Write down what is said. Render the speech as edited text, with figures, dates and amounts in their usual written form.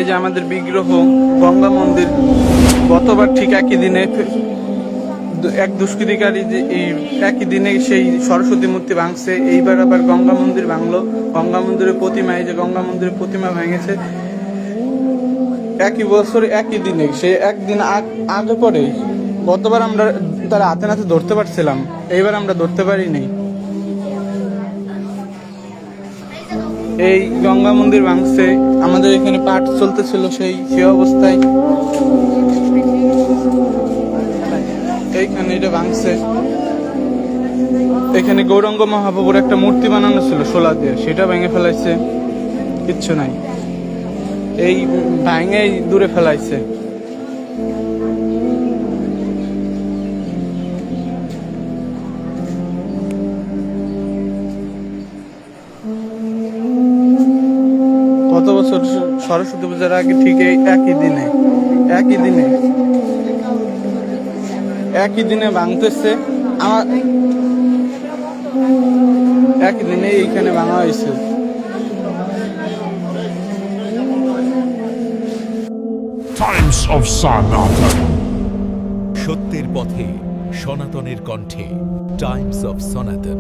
যে আমাদের বিগ্রহ গঙ্গা মন্দির, গতবার ঠিক একই দিনে এক দুষ্কৃতিকারী যে এই একই দিনে সেই সরস্বতী মূর্তি ভাঙছে, এইবার আবার গঙ্গা মন্দির ভাঙলো। গঙ্গা মন্দিরের প্রতিমা, এই যে গঙ্গা মন্দিরের প্রতিমা ভেঙেছে একই বছর একই দিনে, সে একদিন আগে পরে। গতবার আমরা তার হাতে নাতে ধরতে পারছিলাম, এইবার আমরা ধরতে পারিনি। এই গঙ্গা মন্দির ভাঙছে, আমাদের এখানে পাঠ চলতেছিল সেই অবস্থায় এইখানে এটা ভাঙছে। এখানে গৌরাঙ্গ মহাপ্রভুর একটা মূর্তি বানানো ছিল শোলা দিয়ে, সেটা ভেঙে ফেলাইছে, কিচ্ছু নাই, এই ভাঙেই দূরে ফেলাইছে। কত বছর সরস্বতী পূজার আগে ঠিক একই দিনে ভাঙতেছে। আমার একই দিনে এইখানে ভাঙা হয়েছে। Times of Sanatan. সত্যের পথে সনাতনের কণ্ঠে টাইমস অফ সনাতন।